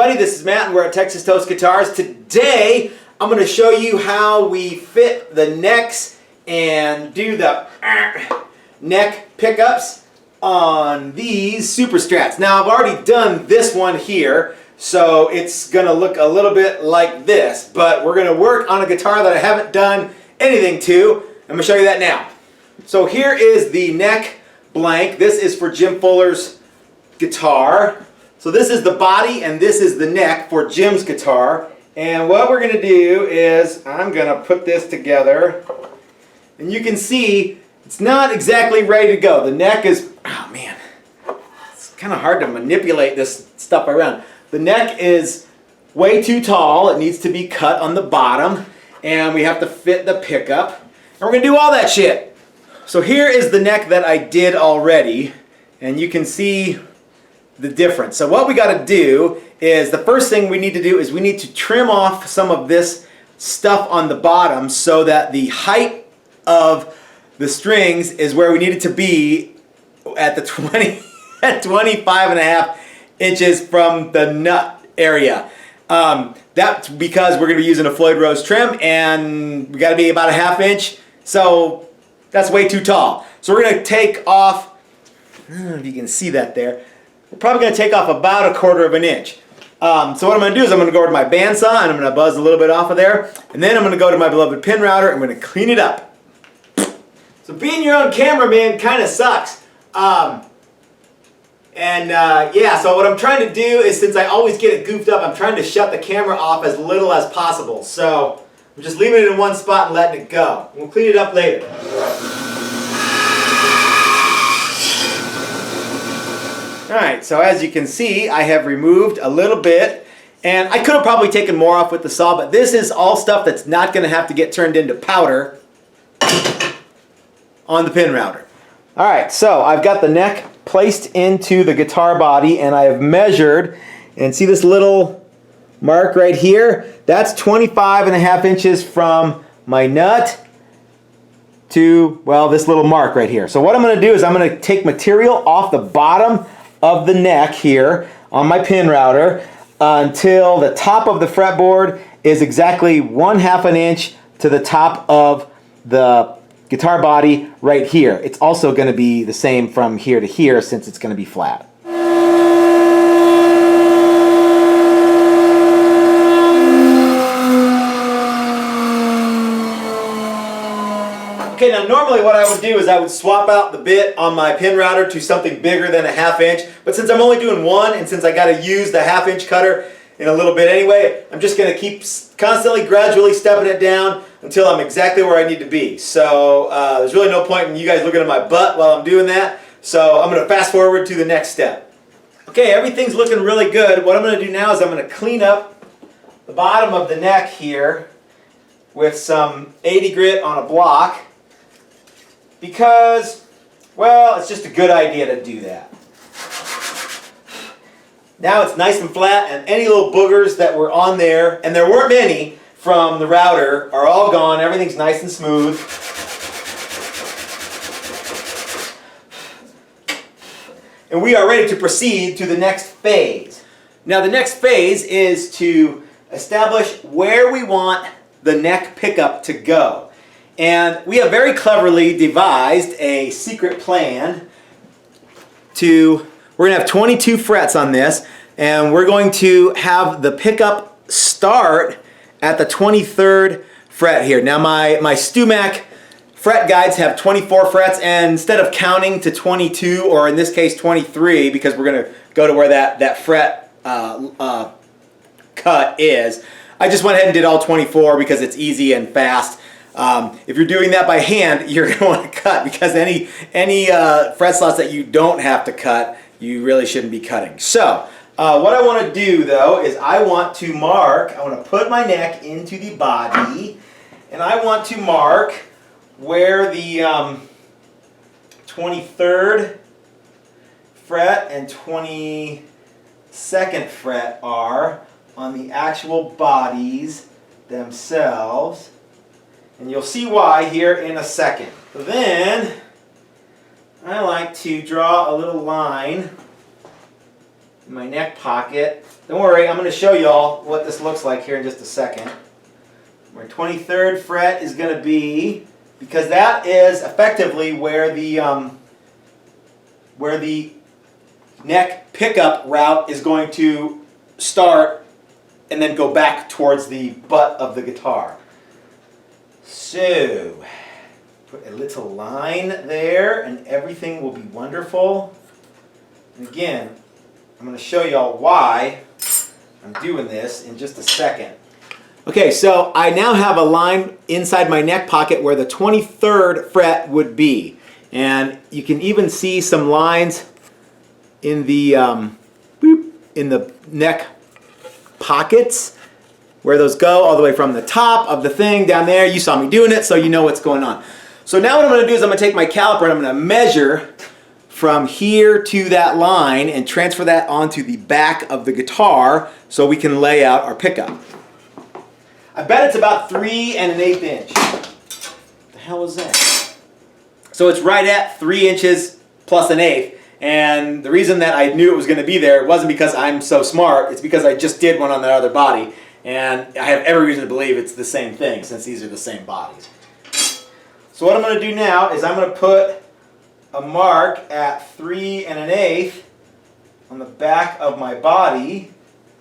everybody, this is Matt and we're at Texas Toast Guitars. Today I'm going to show you how we fit the necks and do the neck pickups on these Super Strats. Now I've already done this one here, so it's going to look a little bit like this, but we're going to work on a guitar that I haven't done anything to. I'm going to show you that now. So here is the neck blank. This is for Jim Fuller's guitar. So this is the body and this is the neck for Jim's guitar. And what we're going to do is I'm going to put this together. And you can see it's not exactly ready to go. The neck is, oh man, it's kind of hard to manipulate this stuff around. The neck is way too tall. It needs to be cut on the bottom. And we have to fit the pickup. And we're going to do all that shit. So here is the neck that I did already. And you can see the difference. So what we got to do is, the first thing we need to do is we need to trim off some of this stuff on the bottom so that the height of the strings is where we need it to be at the 25.5 inches from the nut area. That's because we're going to be using a Floyd Rose trim and we got to be about a 1/2 inch. So that's way too tall. So we're going to take off, I don't know if you can see that there. We're probably going to take off about 1/4 inch. So what I'm going to do is I'm going to go over to my bandsaw and I'm going to buzz a little bit off of there. And then I'm going to go to my beloved pin router and I'm going to clean it up. So being your own cameraman kind of sucks. Yeah, so what I'm trying to do is, since I always get it goofed up, I'm trying to shut the camera off as little as possible. So I'm just leaving it in one spot and letting it go. We'll clean it up later. Alright, so as you can see, I have removed a little bit, and I could have probably taken more off with the saw, but this is all stuff that's not going to have to get turned into powder on the pin router. Alright, so I've got the neck placed into the guitar body, and I have measured, and see this little mark right here? That's 25.5 inches from my nut to, well, this little mark right here. So what I'm going to do is I'm going to take material off the bottom of the neck here on my pin router until the top of the fretboard is exactly 1/2 inch to the top of the guitar body right here. It's also going to be the same from here to here since it's going to be flat. Okay, now normally what I would do is I would swap out the bit on my pin router to something bigger than a 1/2 inch, but since I'm only doing one and since I got to use the 1/2 inch cutter in a little bit anyway, I'm just going to keep constantly, gradually stepping it down until I'm exactly where I need to be. So there's really no point in you guys looking at my butt while I'm doing that, so I'm going to fast forward to the next step. Okay, everything's looking really good. What I'm going to do now is I'm going to clean up the bottom of the neck here with some 80 grit on a block. Because, well, it's just a good idea to do that. Now it's nice and flat, and any little boogers that were on there, and there weren't many from the router, are all gone. Everything's nice and smooth. And we are ready to proceed to the next phase. Now the next phase is to establish where we want the neck pickup to go. And we have very cleverly devised a secret plan to, we're going to have 22 frets on this, and we're going to have the pickup start at the 23rd fret here. Now my StewMac fret guides have 24 frets, and instead of counting to 22, or in this case 23, because we're going to go to where that fret cut is, I just went ahead and did all 24 because it's easy and fast. If you're doing that by hand, you're going to want to cut, because any fret slots that you don't have to cut, you really shouldn't be cutting. So what I want to do though is I want to put my neck into the body, and I want to mark where the 23rd fret and 22nd fret are on the actual bodies themselves. And you'll see why here in a second. Then I like to draw a little line in my neck pocket. Don't worry, I'm going to show y'all what this looks like here in just a second. My 23rd fret is going to be, because that is effectively where the neck pickup route is going to start and then go back towards the butt of the guitar. So, put a little line there and everything will be wonderful. And again, I'm going to show y'all why I'm doing this in just a second. Okay, so I now have a line inside my neck pocket where the 23rd fret would be. And you can even see some lines in the neck pockets where those go all the way from the top of the thing down there. You saw me doing it, so you know what's going on. So now what I'm going to do is I'm going to take my caliper and I'm going to measure from here to that line and transfer that onto the back of the guitar so we can lay out our pickup. I bet it's about 3 1/8 inch. What the hell is that? So it's right at 3 inches plus 1/8. And the reason that I knew it was going to be there wasn't because I'm so smart. It's because I just did one on that other body. And I have every reason to believe it's the same thing since these are the same bodies. So what I'm going to do now is I'm going to put a mark at 3 1/8 on the back of my body.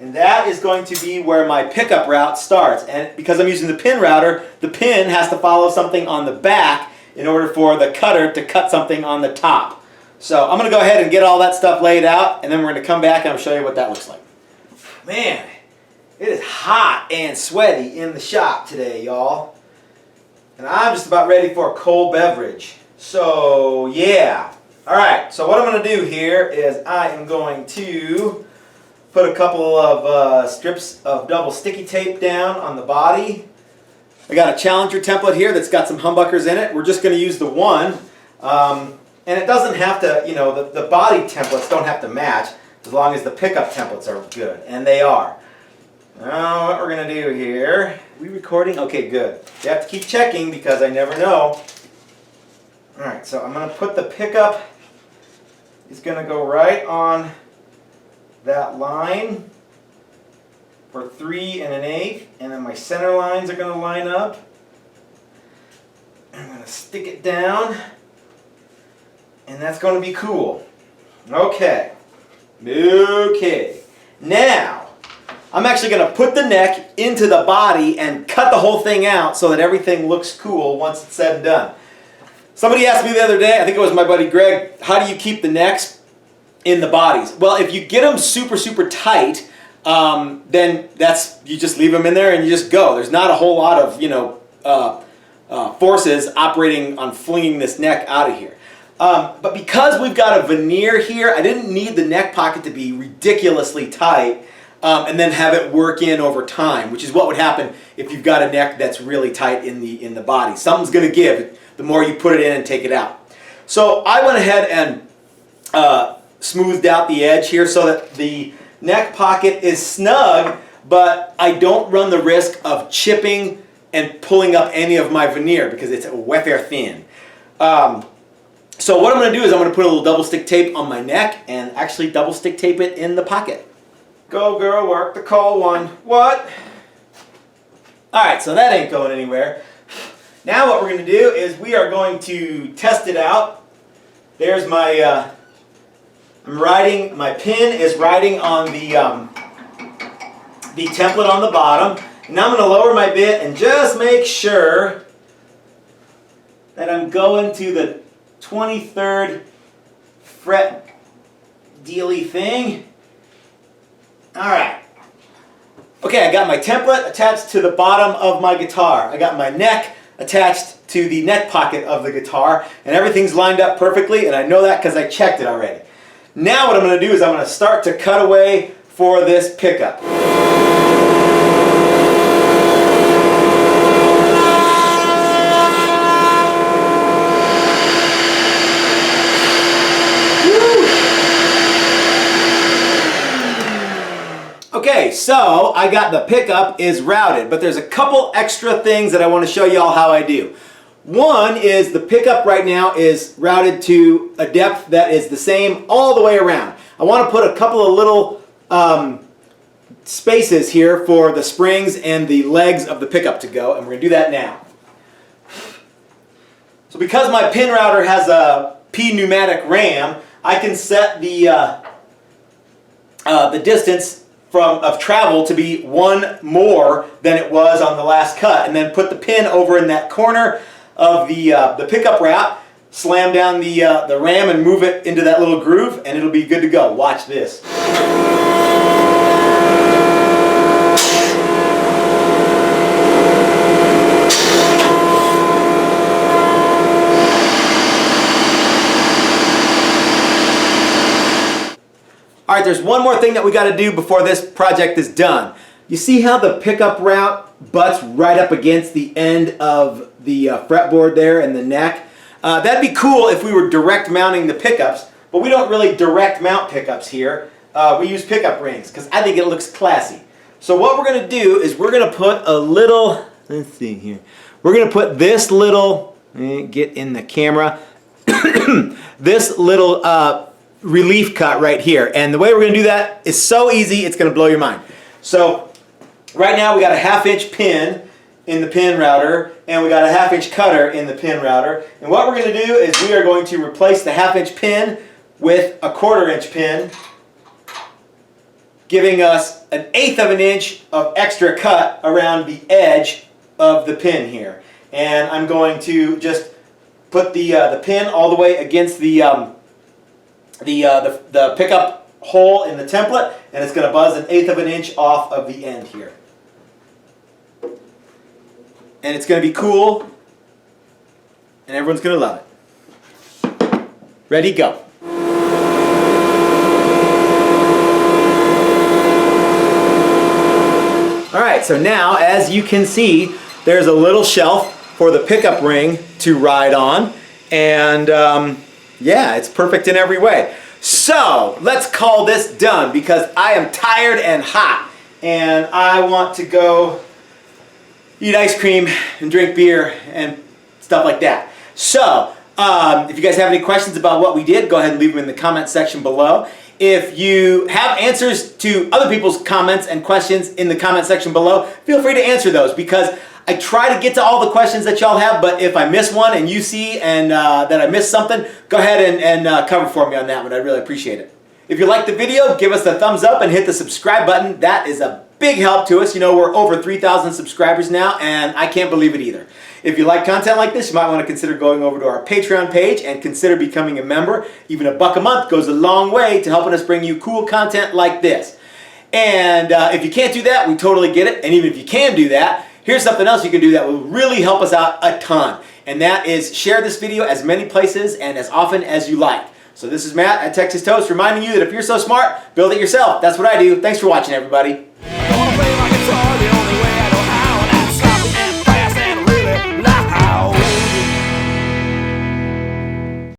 And that is going to be where my pickup route starts. And because I'm using the pin router, the pin has to follow something on the back in order for the cutter to cut something on the top. So I'm going to go ahead and get all that stuff laid out, and then we're going to come back and I'll show you what that looks like. Man, it is hot and sweaty in the shop today, y'all. And I'm just about ready for a cold beverage. So, yeah. Alright, so what I'm going to do here is I am going to put a couple of strips of double sticky tape down on the body. I got a Challenger template here that's got some humbuckers in it. We're just going to use the one. And it doesn't have to, you know, the body templates don't have to match as long as the pickup templates are good. And they are. Now what we're going to do here, are we recording? Okay, good. You have to keep checking because I never know. Alright, so I'm going to put the pickup, it's going to go right on that line for 3 1/8, and then my center lines are going to line up. I'm going to stick it down, and that's going to be cool. Okay. Okay. Now, I'm actually going to put the neck into the body and cut the whole thing out so that everything looks cool once it's said and done. Somebody asked me the other day, I think it was my buddy Greg, how do you keep the necks in the bodies? Well, if you get them super, super tight, then you just leave them in there and you just go. There's not a whole lot of, you know, forces operating on flinging this neck out of here. But because we've got a veneer here, I didn't need the neck pocket to be ridiculously tight and then have it work in over time, which is what would happen if you've got a neck that's really tight in the body. Something's going to give the more you put it in and take it out. So I went ahead and smoothed out the edge here so that the neck pocket is snug, but I don't run the risk of chipping and pulling up any of my veneer because it's wafer thin. So what I'm going to do is I'm going to put a little double stick tape on my neck and actually double stick tape it in the pocket. Go girl, work the cold one. What? Alright, so that ain't going anywhere. Now what we're going to do is we are going to test it out. There's my, my pin is riding on the template on the bottom. Now I'm going to lower my bit and just make sure that I'm going to the 23rd fret dealy thing. Alright. Okay, I got my template attached to the bottom of my guitar. I got my neck attached to the neck pocket of the guitar, and everything's lined up perfectly, and I know that because I checked it already. Now what I'm going to do is I'm going to start to cut away for this pickup. Okay, so I got the pickup is routed, but there's a couple extra things that I want to show y'all how I do. One is the pickup right now is routed to a depth that is the same all the way around. I want to put a couple of little spaces here for the springs and the legs of the pickup to go, and we're going to do that now. So because my pin router has a P pneumatic ram, I can set the distance of travel to be one more than it was on the last cut, and then put the pin over in that corner of the pickup route, slam down the ram and move it into that little groove, and it'll be good to go. Watch this. All right, there's one more thing that we got to do before this project is done. You see how the pickup route butts right up against the end of the fretboard there and the neck? That'd be cool if we were direct mounting the pickups, but we don't really direct mount pickups here. We use pickup rings because I think it looks classy. So what we're going to do is we're going to put a little, let's see here, we're going to put this little, get in the camera, this little relief cut right here. And the way we're going to do that is so easy, it's going to blow your mind. So right now we got a 1/2 inch pin in the pin router, and we got a 1/2 inch cutter in the pin router. And what we're going to do is we are going to replace the 1/2 inch pin with a 1/4 inch pin, giving us an 1/8 of an inch of extra cut around the edge of the pin here. And I'm going to just put the pin all the way against the pickup hole in the template, and it's going to buzz an 1/8 of an inch off of the end here. And it's going to be cool, and everyone's going to love it. Ready, go. Alright, so now as you can see, there's a little shelf for the pickup ring to ride on, and yeah, it's perfect in every way. So let's call this done because I am tired and hot, and I want to go eat ice cream and drink beer and stuff like that. So if you guys have any questions about what we did, go ahead and leave them in the comment section below. If you have answers to other people's comments and questions in the comment section below, feel free to answer those because I try to get to all the questions that y'all have, but if I miss one and you see and that I missed something, go ahead and cover for me on that one. I'd really appreciate it. If you liked the video, give us a thumbs up and hit the subscribe button. That is a big help to us. You know, we're over 3,000 subscribers now, and I can't believe it either. If you like content like this, you might want to consider going over to our Patreon page and consider becoming a member. Even $1 a month goes a long way to helping us bring you cool content like this. And if you can't do that, we totally get it. And even if you can do that, here's something else you can do that will really help us out a ton. And that is share this video as many places and as often as you like. So this is Matt at Texas Toast reminding you that if you're so smart, build it yourself. That's what I do. Thanks for watching, everybody.